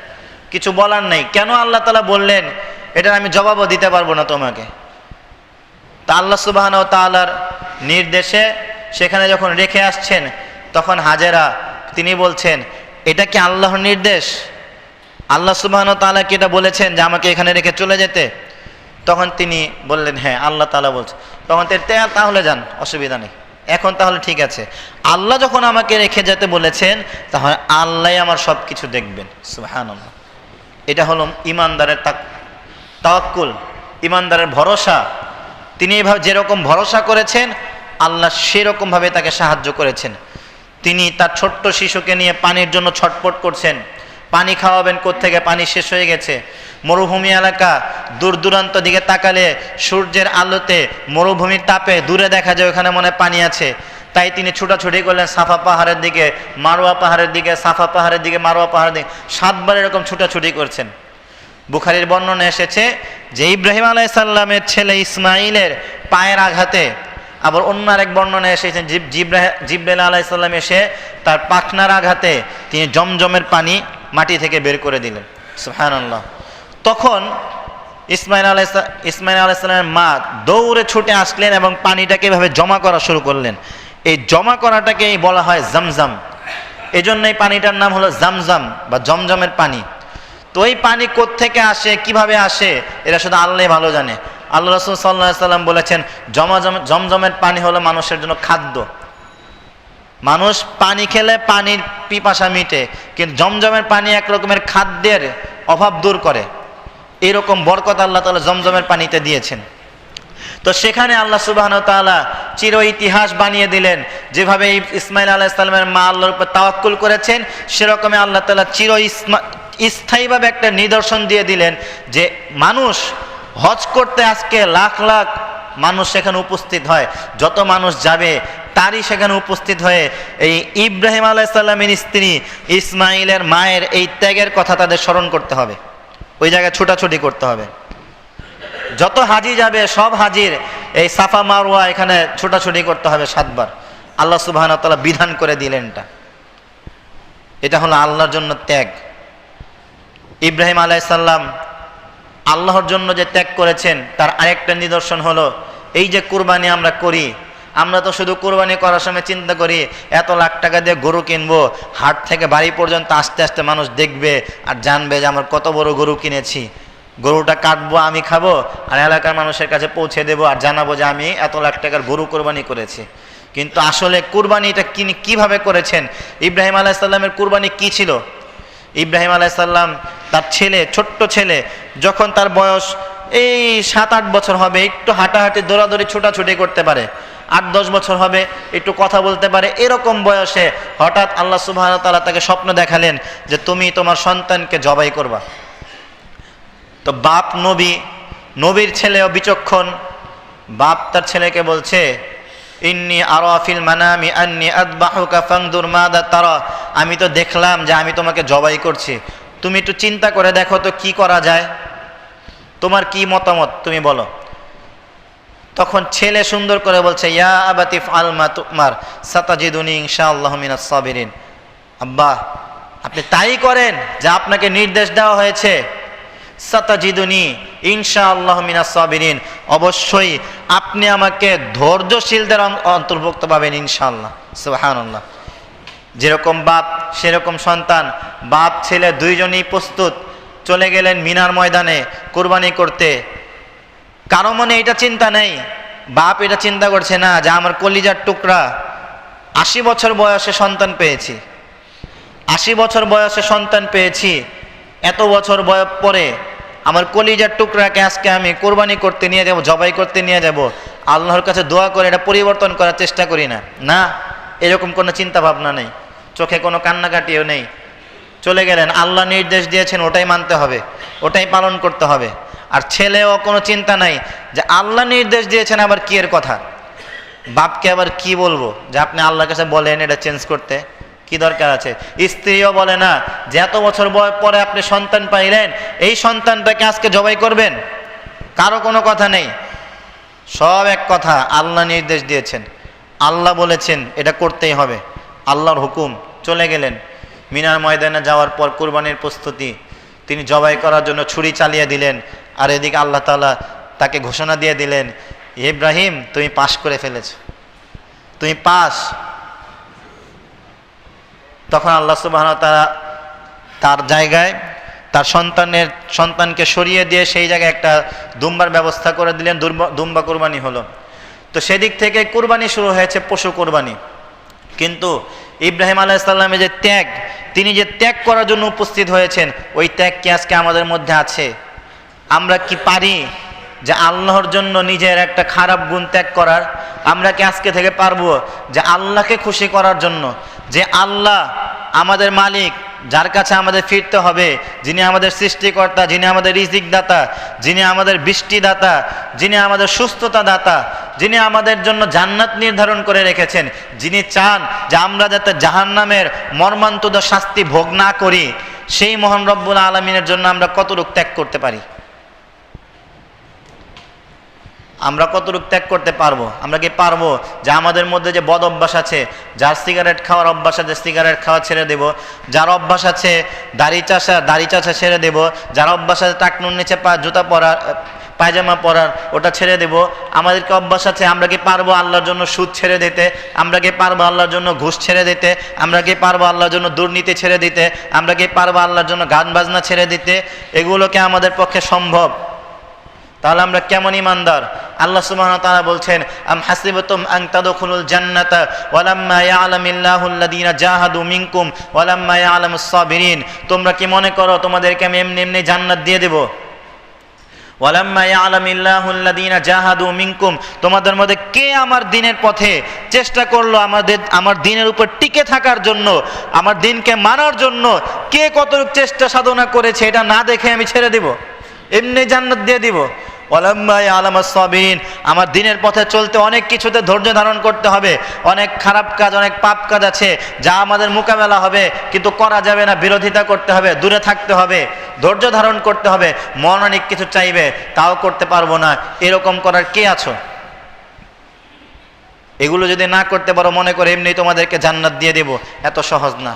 কিছু বলার নেই। কেন আল্লাহ তাআলা বললেন এটার আমি জবাবও দিতে পারবো না তোমাকে। তা আল্লাহ সুবহানাহু ওয়া তাআলার নির্দেশে সেখানে যখন রেখে আসছেন, তখন হাজেরা তিনি বলছেন, এটা কি আল্লাহর নির্দেশ? আল্লাহ সুবহানাহু ওয়া তাআলা কি এটা বলেছেন যে আমাকে এখানে রেখে চলে যেতে? তখন তিনি বললেন, হ্যাঁ আল্লাহ তাআলা বলছে। তখন তাহলে যান, অসুবিধা নেই, এখন তাহলে ঠিক আছে। আল্লাহ যখন আমাকে রেখে যেতে বলেছেন, তাহলে আল্লাহই আমার সব কিছু দেখবেন। সুবহানাল্লাহ। এটা হলো ইমানদারের তাওয়াক্কুল, ইমানদারের ভরসা। তিনি এভাবে যেরকম ভরসা করেছেন, আল্লাহ সেরকমভাবে তাকে সাহায্য করেছেন। তিনি তার ছোট্ট শিশুকে নিয়ে পানির জন্য ছটফট করছেন, পানি খাওয়াবেন কোত্থেকে, পানি শেষ হয়ে গেছে। মরুভূমি এলাকা, দূর দূরান্ত দিকে তাকালে সূর্যের আলোতে মরুভূমির তাপে দূরে দেখা যায় ওখানে মনে পানি আছে। তাই তিনি ছুটাছুটি করলেন সাফা পাহাড়ের দিকে, মারওয়া পাহাড়ের দিকে, সাফা পাহাড়ের দিকে, মারওয়া পাহাড়ের দিকে, 7 বার এরকম ছুটাছুটি করছেন। বুখারীর বর্ণনা এসেছে যে ইব্রাহিম আলাইহিস সালামের ছেলে ইসমাইলের পায়ের আঘাতে, আবার অন্য আরেক বর্ণনা এসেছেন জিবরাইল আলাইহিস সালাম এসে তার পাখনার আঘাতে তিনি জমজমের পানি মাটি থেকে বের করে দিলেন। সুবহানাল্লাহ। তখন ইসমাইল আলাইহিস সালামের মা দৌড়ে ছুটে আসলেন এবং পানিটাকে এভাবে জমা করা শুরু করলেন। এই জমা করাটাকেই বলা হয় জমজম। এজন্য এই পানিটার নাম হলো জমজম বা জমজমের পানি। তো এই পানি কোত্থেকে আসে, কিভাবে আসে, এটা শুধু আল্লাহই ভালো জানে। আল্লাহ রাসূল সাল্লাল্লাহু আলাইহি সাল্লাম বলেছেন, জমজমের পানি হলো মানুষের জন্য খাদ্য। মানুষ পানি খেলে পানির পিপাসা মিটে, কিন্তু জমজমের পানি এক রকমের খাদ্যের অভাব দূর করে। এরকম বরকত আল্লাহ তাআলা জমজমের পানিতে দিয়েছেন। তো সেখানে আল্লাহ সুবহানাহু ওয়া তাআলা চির ইতিহাস বানিয়ে দিলেন। যেভাবে ইসমাইল আলাইহিস সালামের মা আল্লাহর উপর তাওয়াক্কুল করেছেন, সেরকমই আল্লাহ তাআলা স্থায়ীভাবে একটা নিদর্শন দিয়ে দিলেন যে মানুষ হজ করতে আজকে লাখ লাখ মানুষ সেখানে উপস্থিত হয়। যত মানুষ যাবে তারই সেখানে উপস্থিত হয়ে এই ইব্রাহিম আলাইহিস সালামের স্ত্রী ইসমাইলের মায়ের এই ত্যাগের কথা তাদের স্মরণ করতে হবে, ওই জায়গায় ছুটাছুটি করতে হবে। যত হাজি যাবে সব হাজির এই সাফা মারওয়া এখানে ছুটাছুটি করতে হবে 7 বার। আল্লাহ সুবহানাহু ওয়া তাআলা বিধান করে দিলেন এটা হলো আল্লাহর জন্য ত্যাগ। ইব্রাহিম আলাইহিস সালাম আল্লাহর জন্য যে ত্যাগ করেছেন তার আরেকটা নিদর্শন হলো এই যে কুরবানি আমরা করি। আমরা তো শুধু কুরবানি করার সময় চিন্তা করি এত লাখ টাকা দিয়ে গরু কিনবো, হাট থেকে বাড়ি পর্যন্ত আস্তে আস্তে মানুষ দেখবে আর জানবে যে আমার কত বড় গরু কিনেছি। গরুটা কাটবো, আমি খাবো, আর এলাকার মানুষের কাছে পৌঁছে দেবো আর জানাবো যে আমি এত লাখ টাকার গরু কোরবানি করেছি। কিন্তু আসলে কুরবানিটা কিভাবে করেছেন? ইব্রাহিম আলাইহিস সালামের কুরবানি কি ছিল? ইব্রাহিম আলাইহিস সালাম তার ছেলে, ছোট্ট ছেলে, যখন তার বয়স এই 7-8 বছর হবে, একটু হাঁটাহাঁটি দৌড়াদৌড়ি ছোটাছুটি করতে পারে, 8-10 বছর হবে, একটু কথা বলতে পারে, এরকম বয়সে হঠাৎ আল্লাহ সুবহানাহু ওয়া তাআলা তাকে স্বপ্ন দেখালেন যে তুমি তোমার সন্তানকে জবাই করবা। তো বাপ নবী, নবীর ছেলেও বিচক্ষণ, বাপ তার ছেলেকে বলছে ইন্নী আরা ফিল মানামি আন্নী আযবাহুকা ফানদুর মাযা তারা, আমি তো দেখলাম যে আমি তোমাকে জবাই করছি, তুমি একটু চিন্তা করে দেখো তো কি করা যায়, তোমার কি মতামত তুমি বলো। তখন ছেলে সুন্দর করে বলছে ইয়া আবাতি ফাআল মা তুমার সাতাজিদুনি ইনশাআল্লাহু মিনাস সাবিরিন। আব্বা, আপনি তাই করেন যা আপনাকে নির্দেশ দেওয়া হয়েছে, সাতাজিদুনি ইনশাআল্লাহু মিনাস সাবিরিন, অবশ্যই আপনি আমাকে ধৈর্যশীলদের অন্তর্ভুক্ত পাবেন ইনশাআল্লাহ। সুবহানাল্লাহ। যেরকম বাপ সেরকম সন্তান, বাপ ছেলে দুইজনই প্রস্তুত, চলে গেলেন মিনার ময়দানে কুরবানি করতে। কারো মনে এটা চিন্তা নেই, বাপ এটা চিন্তা করছে না যে আমার কলিজার টুকরা 80 বছর বয়সে সন্তান পেয়েছি, 80 বছর বয়সে সন্তান পেয়েছি, এত বছর বয়স পরে আমার কলিজার টুকরাকে আজকে আমি কোরবানি করতে নিয়ে যাব, জবাই করতে নিয়ে যাব, আল্লাহর কাছে দোয়া করে এটা পরিবর্তন করার চেষ্টা করি না, না, এরকম কোনো চিন্তা ভাবনা নেই, চোখে কোনো কান্নাকাটিও নেই। চলে গেলেন, আল্লাহ নির্দেশ দিয়েছেন ওটাই মানতে হবে, ওটাই পালন করতে হবে। আর ছেলেও কোনো চিন্তা নাই যে আল্লাহ নির্দেশ দিয়েছেন আবার কি এর কথা, বাপকে আবার কি বলবো যে আপনি আল্লাহর কাছে বলেন এটা চেঞ্জ করতে, কি দরকার আছে। স্ত্রীও বলে না যে এত বছর পরে আপনি সন্তান পাইলেন, এই সন্তানটাকে আজকে জবাই করবেন, কারো কোনো কথা নেই, সব এক কথা, আল্লাহ নির্দেশ দিয়েছেন, আল্লাহ বলেছেন এটা করতেই হবে, আল্লাহর হুকুম। চলে গেলেন মিনার ময়দানে যাওয়ার পর কুরবানির প্রস্তুতি, তিনি জবাই করার জন্য ছুরি চালিয়ে দিলেন, আর এদিকে আল্লাহ তাআলা তাকে ঘোষণা দিয়ে দিলেন ইব্রাহিম তুমি পাস করে ফেলেছ, তুমি পাস। তখন আল্লাহ সুবহানাহু ওয়া তাআলা তার জায়গায় তার সন্তানকে সরিয়ে দিয়ে সেই জায়গায় একটা দুম্বার ব্যবস্থা করে দিলেন, দুম্বা কুরবানি হলো। তো সেদিক থেকে কুরবানি শুরু হয়েছে, পশু কুরবানি। কিন্তু ইব্রাহিম আলাইহিস সালামের যে ত্যাগ, তিনি যে ত্যাগ করার জন্য উপস্থিত হয়েছেন, ওই ত্যাগ কি আজকে আমাদের মধ্যে আছে? আমরা কি পারি যে আল্লাহর জন্য নিজের একটা খারাপ গুণ ত্যাগ করার? আমরা কি আজকে থেকে পারবো যে আল্লাহকে খুশি করার জন্য, যে আল্লাহ আমাদের মালিক, যার কাছে আমাদের ফিরতে হবে, যিনি আমাদের সৃষ্টিকর্তা, যিনি আমাদের রিজিক দাতা, যিনি আমাদের বৃষ্টি দাতা, যিনি আমাদের সুস্থতা দাতা, যিনি আমাদের জন্য জান্নাত নির্ধারণ করে রেখেছেন, যিনি চান যে আমরা যাতে জাহান্নামের মর্মান্তুদ শাস্তি ভোগ না করি, সেই মহান রব্বুল আলামিনের জন্য আমরা কতটুকু ত্যাগ করতে পারি? আমরা কতটুকু ত্যাগ করতে পারবো? আমরা কি পারবো যে আমাদের মধ্যে যে বদ অভ্যাস আছে, যার সিগারেট খাওয়ার অভ্যাস আছে সিগারেট খাওয়া ছেড়ে দেব, যার অভ্যাস আছে দাড়ি চাষা ছেড়ে দেব, যার অভ্যাস আছে টাকনুর নিচে জুতা পরার, পায়জামা পরার, ওটা ছেড়ে দেব। আমাদেরকে অভ্যাস আছে, আমরা কি পারবো আল্লাহর জন্য সুদ ছেড়ে দিতে? আমরা কি পারবো আল্লাহর জন্য ঘুষ ছেড়ে দিতে? আমরা কি পারবো আল্লাহর জন্য দুর্নীতি ছেড়ে দিতে? আমরা কি পারবো আল্লাহর জন্য গান বাজনা ছেড়ে দিতে? এগুলোকে আমাদের পক্ষে সম্ভব? তাহলে আমরা কেমন ইমানদার? আল্লাহ সুবহানাহু ওয়া তাআলা বলছেন আম হাসিবতুম আন তাদখুলুল জান্নাতা ওয়ালাম্মা ইয়ালামিল্লাহু আল্লাযীনা জাহাদু মিনকুম ওয়ালাম্মা ইয়ালামুস সাবিরিন, তোমরা কি মনে করো তোমাদেরকে আমি এমনি এমনি জান্নাত দিয়ে দেব? ওয়ালাম্মা ইয়ালামিল্লাহু আল্লাযীনা জাহাদু মিনকুম, তোমাদের মধ্যে কে আমার দ্বীনের পথে চেষ্টা করলো, আমার দ্বীনের উপর টিকে থাকার জন্য, আমার দ্বীনকে মানার জন্য কে কতটুকু চেষ্টা সাধনা করেছে, এটা না দেখে আমি ছেড়ে দেব, এমনি জান্নাত দিয়ে দিব? ওয়ালাম্মা ইয়ালামুস সাবিরিন, আমার দ্বীনের পথে চলতে অনেক কিছুতে ধৈর্য ধারণ করতে হবে, অনেক খারাপ কাজ, অনেক পাপ কাজ আছে যা আমাদের মোকাবেলা হবে, কিন্তু করা যাবে না, বিরোধিতা করতে হবে, দূরে থাকতে হবে, ধৈর্য ধারণ করতে হবে। মন অনেক কিছু চাইবে, তাও করতে পারবো না, এরকম করার কে আছো? এগুলো যদি না করতে পারো, মনে করে এমনি তোমাদেরকে জান্নাত দিয়ে দেব, এত সহজ না।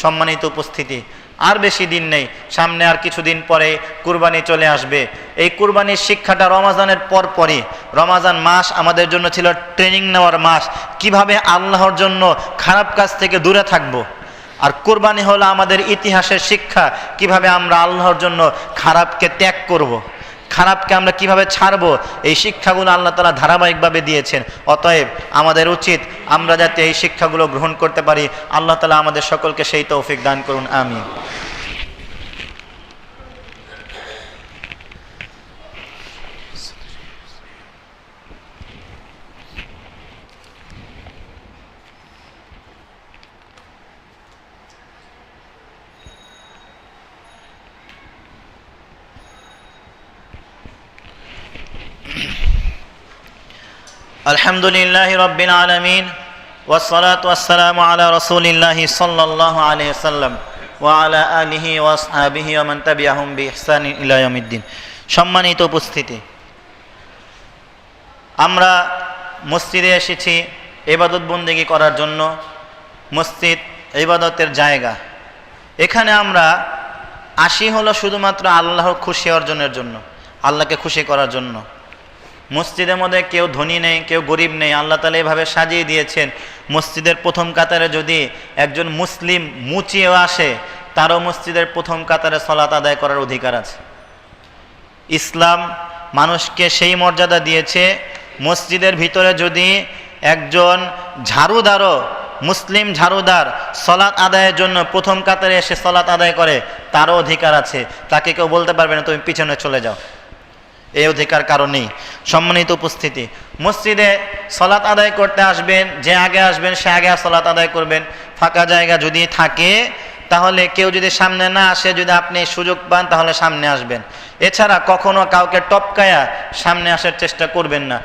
সম্মানিত উপস্থিতি, আর বেশি দিন নেই, সামনে আর কিছুদিন পরে কুরবানি চলে আসবে। এই কুরবানির শিক্ষাটা রমাজানের পরপরই, রমাজান মাস আমাদের জন্য ছিল ট্রেনিং নেওয়ার মাস, কিভাবে আল্লাহর জন্য খারাপ কাজ থেকে দূরে থাকবো। আর কুরবানি হলো আমাদের ইতিহাসের শিক্ষা, কিভাবে আমরা আল্লাহর জন্য খারাপকে ত্যাগ করব, খারাপকে আমরা কিভাবে ছাড়বো, এই শিক্ষাগুলো আল্লাহ তাআলা ধারাবাহিকভাবে দিয়েছেন। অতএব আমাদের উচিত আমরা যাতে এই শিক্ষাগুলো গ্রহণ করতে পারি। আল্লাহ তাআলা আমাদের সকলকে সেই তৌফিক দান করুন, আমিন। আলহামদুলিল্লাহি রাব্বিল আলামিন ওয়াসসালাতু ওয়াসসালামু আলা রাসূলিল্লাহি সাল্লাল্লাহু আলাইহি ওয়াসাল্লাম ওয়া আলা আলিহি ওয়া আসহাবিহি ওয়া মান তাবিআহুম বিইহসানিন ইলা ইয়াউমিদ্দিন। সম্মানিত উপস্থিতি, আমরা মসজিদে এসেছি ইবাদত বন্দেগী করার জন্য। মসজিদ ইবাদতের জায়গা। এখানে আমরা আসি হলো শুধুমাত্র আল্লাহর খুশি অর্জনের জন্য, আল্লাহকে খুশি করার জন্য। মসজিদের মধ্যে কেউ ধনী নেই, কেউ গরিব নেই। আল্লাহ তাআলা এভাবে সাজিয়ে দিয়েছেন, মসজিদের প্রথম কাতারে যদি একজন মুসলিম মুচিয়েও আসে, তারও মসজিদের প্রথম কাতারে সালাত আদায় করার অধিকার আছে। ইসলাম মানুষকে সেই মর্যাদা দিয়েছে, মসজিদের ভিতরে যদি একজন ঝাড়ুদারও, মুসলিম ঝাড়ুদার সালাত আদায়ের জন্য প্রথম কাতারে এসে সালাত আদায় করে, তারও অধিকার আছে। তাকে কেউ বলতে পারবে না তুমি পিছনে চলে যাও, এই অধিকার কারণেই। সম্মানিত উপস্থিতি, মসজিদে সালাত আদায় করতে আসবেন, যে আগে আসবেন সে আগে সালাত আদায় করবেন। ফাঁকা জায়গা যদি থাকে, তাহলে কেউ যদি সামনে না আসে, যদি আপনি সুযোগ পান তাহলে সামনে আসবেন। এছাড়া কখনো কাউকে টপকায়া সামনে আসার চেষ্টা করবেন না।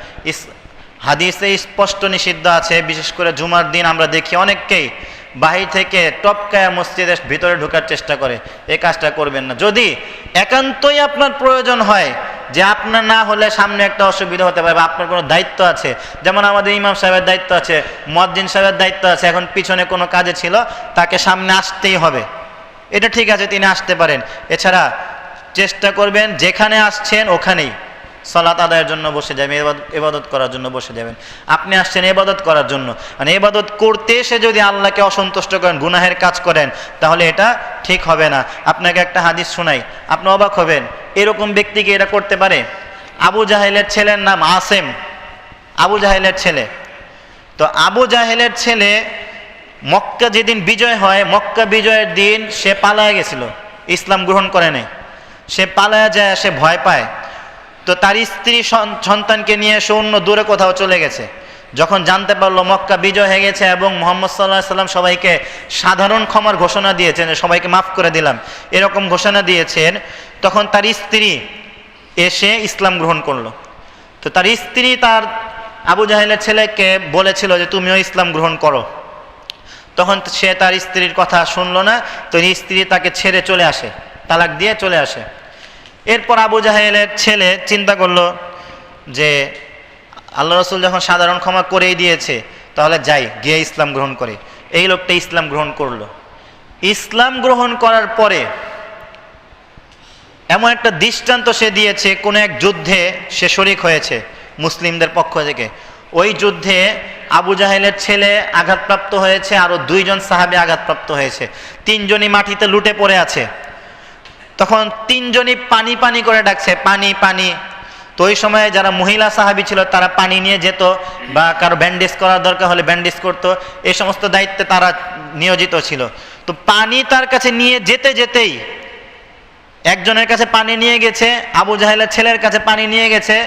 হাদিসে স্পষ্ট নিষিদ্ধ আছে। বিশেষ করে জুমার দিন আমরা দেখি অনেককেই বাহির থেকে টপকায়া মসজিদের ভিতরে ঢোকার চেষ্টা করে। এই কাজটা করবেন না। যদি একান্তই আপনার প্রয়োজন হয় যে আপনার না হলে সামনে একটা অসুবিধা হতে পারে, আপনার কোনো দায়িত্ব আছে, যেমন আমাদের ইমাম সাহেবের দায়িত্ব আছে, মুয়াজ্জিন সাহেবের দায়িত্ব আছে, এখন পিছনে কোনো কাজে ছিল, তাকে সামনে আসতেই হবে, এটা ঠিক আছে, তিনি আসতে পারেন। এছাড়া চেষ্টা করবেন যেখানে আসছেন ওখানেই সালাত আদায়ের জন্য বসে যাবেন, ইবাদত করার জন্য বসে যাবেন। আপনি আসছেন ইবাদত করার জন্য, মানে ইবাদত করতে এসে যদি আল্লাহকে অসন্তুষ্ট করেন, গুনাহের কাজ করেন, তাহলে এটা ঠিক হবে না। আপনাকে একটা হাদিস শোনাই, আপনি অবাক হবেন, এরকম ব্যক্তি কি এটা করতে পারে? আবু জাহেলের ছেলের নাম আসেম, আবু জাহেলের ছেলে। তো আবু জাহেলের ছেলে মক্কা যেদিন বিজয় হয়, মক্কা বিজয়ের দিন সে পালায় গেছিল, ইসলাম গ্রহণ করে নাই। সে পালায় যায়, সে ভয় পায়। তো তার স্ত্রী সন্তানকে নিয়ে সে অন্য দূরে কোথাও চলে গেছে। যখন জানতে পারলো মক্কা বিজয় হয়ে গেছে এবং মুহাম্মদ সাল্লাল্লাহু আলাইহি সাল্লাম সবাইকে সাধারণ ক্ষমার ঘোষণা দিয়েছেন, সবাইকে মাফ করে দিলাম, এরকম ঘোষণা দিয়েছেন, তখন তার স্ত্রী এসে ইসলাম গ্রহণ করলো। তো তার স্ত্রী তার আবু জাহেলের ছেলেকে বলেছিল যে তুমিও ইসলাম গ্রহণ করো। তখন সে তার স্ত্রীর কথা শুনলো না, তো স্ত্রী তাকে ছেড়ে চলে আসে, তালাক দিয়ে চলে আসে। এরপর আবু জাহেলের ছেলে চিন্তা করলো যে আল্লাহ রসুল যখন সাধারণ ক্ষমা করেই দিয়েছে, তাহলে যাই, গিয়ে ইসলাম গ্রহণ করে। এই লোকটা ইসলাম গ্রহণ করলো। ইসলাম গ্রহণ করার পরে এমন একটা দৃষ্টান্ত সে দিয়েছে, কোনো এক যুদ্ধে সে শরিক হয়েছে মুসলিমদের পক্ষ থেকে। ওই যুদ্ধে আবু জাহেলের ছেলে আঘাতপ্রাপ্ত হয়েছে, আরও 2 জন সাহাবী আঘাতপ্রাপ্ত হয়েছে। 3 জনই মাটিতে লুটে পড়ে আছে। তখন 3 জনই পানি পানি করে ডাকছে, পানি পানি। তো ওই সময়ে যারা মহিলা সাহাবী ছিল তারা পানি নিয়ে যেত, বা কারো ব্যান্ডেজ করার দরকার হলে ব্যান্ডেজ করতো, এই সমস্ত দায়িত্বে তারা নিয়োজিত ছিল। তো পানি তার কাছে নিয়ে যেতে যেতেই একজনের কাছে পানি নিয়ে গেছে, আবু জাহেলের ছেলের কাছে পানি নিয়ে গেছে।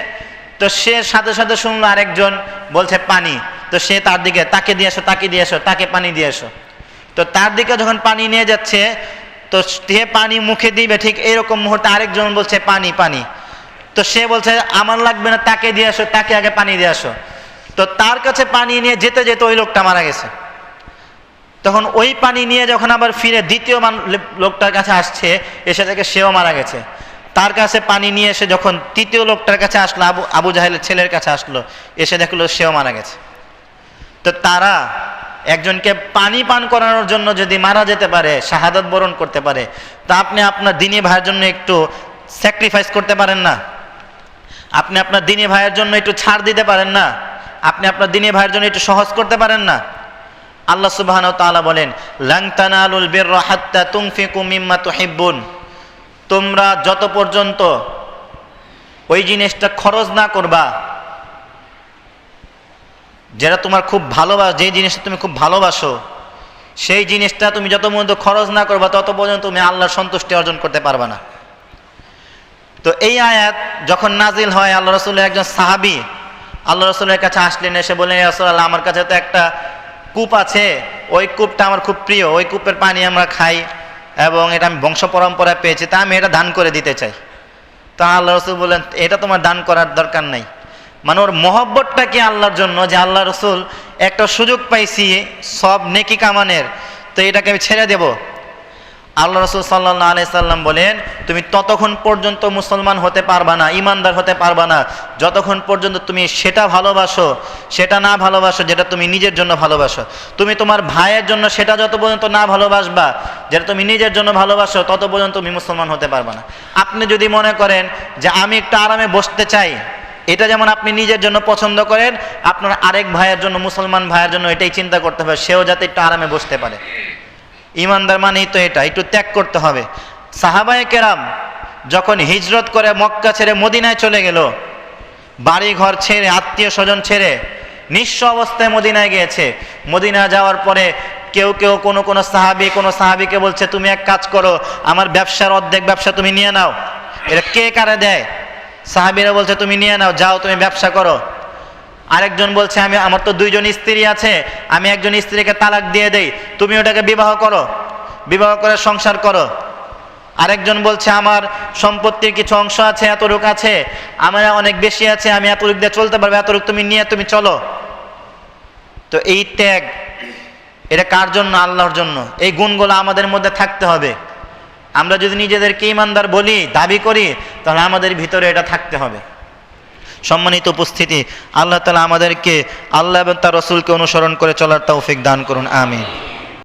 তো সে সাথে সাথে শুনলো আরেকজন বলছে পানি, তো সে তার দিকে তাকে দিয়ে এসো, তাকে দিয়ে এসো, তাকে পানি দিয়ে এসো। তো তার দিকে যখন পানি নিয়ে যাচ্ছে, তো সে পানি মুখে দিবে, ঠিক এরকম মুহূর্তে আরেকজন বলছে পানি পানি। তো সে বলছে আমার লাগবে না, তাকে দিয়ে আসো, তাকে আগে পানি দিয়ে আসো। তো তার কাছে পানি নিয়ে যেতে যেতে ওই লোকটা মারা গেছে। তখন ওই পানি নিয়ে যখন আবার ফিরে দ্বিতীয় লোকটার কাছে আসছে, এসে থেকে সেও মারা গেছে। তার কাছে পানি নিয়ে এসে যখন তৃতীয় লোকটার কাছে আসলো, আবু জাহেলের ছেলের কাছে আসলো, এসে দেখলো সেও মারা গেছে। তো তারা একজনকে পানি পান করানোর জন্য যদি মারা যেতে পারে, শাহাদাত বরণ করতে পারে, তা আপনি আপনার দ্বীনি ভাইয়ের জন্য একটু স্যাক্রিফাইস করতে পারেন না? আপনি আপনার দ্বীনি ভাইয়ের জন্য একটু ছাড় দিতে পারেন না? আপনি আপনার দ্বীনি ভাইয়ের জন্য একটু সহজ করতে পারেন না? আল্লাহ সুবহানাহু ওয়া তাআলা বলেন, লান তানালুল বিররা হাত্তা তুনফিকু মিম্মা তুহিব্বুন। তোমরা যত পর্যন্ত ওই জিনিসটা খরচ না করবা, যেটা তোমার খুব ভালোবাসো, যে জিনিসটা তুমি খুব ভালোবাসো, সেই জিনিসটা তুমি যত পর্যন্ত খরচ না করবা তত পর্যন্ত তুমি আল্লাহর সন্তুষ্টি অর্জন করতে পারবা না। তো এই আয়াত যখন নাজিল হয়, আল্লাহ রসুলের একজন সাহাবী আল্লাহ রসুলের কাছে আসলেন, এসে বললেন, ইয়া রাসূলুল্লাহ, আমার কাছে তো একটা কূপ আছে, ওই কূপটা আমার খুব প্রিয়, ওই কূপের পানি আমরা খাই এবং এটা আমি বংশ পরম্পরায় পেয়েছি, তা আমি এটা দান করে দিতে চাই। তা আল্লাহ রসুল বললেন, এটা তোমার দান করার দরকার নাই। মানে ওর মহব্বতটা কি আল্লাহর জন্য, যে আল্লাহ রসুল একটা সুযোগ পাইছি সব নেকি কামানের, তো এটাকে আমি ছেড়ে দেব? আল্লাহ রসুল সাল্লাল্লাহু আলাইহি সাল্লাম বলেন, তুমি ততক্ষণ পর্যন্ত মুসলমান হতে পারবা না, ইমানদার হতে পারবা না, যতক্ষণ পর্যন্ত তুমি সেটা ভালোবাসো, সেটা না ভালোবাসো যেটা তুমি নিজের জন্য ভালোবাসো। তুমি তোমার ভাইয়ের জন্য সেটা যত পর্যন্ত না ভালোবাসবা যেটা তুমি নিজের জন্য ভালোবাসো, তত পর্যন্ত তুমি মুসলমান হতে পারবা না। আপনি যদি মনে করেন যে আমি একটু আরামে বসতে চাই, এটা যেমন আপনি নিজের জন্য পছন্দ করেন, আপনার আরেক ভাইয়ের জন্য, মুসলমান ভাইয়ের জন্য এটাই চিন্তা করতে হবে, সেও যাতে একটু আরামে বসতে পারে। ইমানদার মানেই তো এটা, একটু ত্যাগ করতে হবে। সাহাবায়ে কেরাম যখন হিজরত করে মক্কা ছেড়ে মদিনায় চলে গেল, বাড়ি ঘর ছেড়ে, আত্মীয় স্বজন ছেড়ে নিঃস্ব অবস্থায় মদিনায় গিয়েছে। মদিনায় যাওয়ার পরে কেউ কেউ কোনো সাহাবীকে বলছে, তুমি এক কাজ করো, আমার ব্যবসার অর্ধেক ব্যবসা তুমি নিয়ে নাও। এটা কে কারে দেয়? সাহাবীরা বলছে, তুমি নিয়ে নাও, যাও তুমি ব্যবসা করো। আরেকজন বলছে, আমার তো 2 জন স্ত্রী আছে, আমি একজন স্ত্রীকে তালাক দিয়ে দেই, তুমি ওটাকে বিবাহ করো, বিবাহ করে সংসার করো। আরেকজন বলছে, আমার সম্পত্তির কিছু অংশ আছে, এতটুক আছে, আমার অনেক বেশি আছে, আমি এতটুক দিয়ে চলতে পারবো, এতটুক তুমি নিয়ে তুমি চলো। তো এই ত্যাগ, এটা কার জন্য? আল্লাহর জন্য। এই গুণগুলো আমাদের মধ্যে থাকতে হবে। আমরা যদি নিজেদেরকে ইমানদার বলি, দাবি করি, তাহলে আমাদের ভিতরে এটা থাকতে হবে। সম্মানিত উপস্থিতি, আল্লাহ তাআলা আমাদেরকে আল্লাহ এবং তার রাসূলকে অনুসরণ করে চলার তৌফিক দান করুন, আমিন।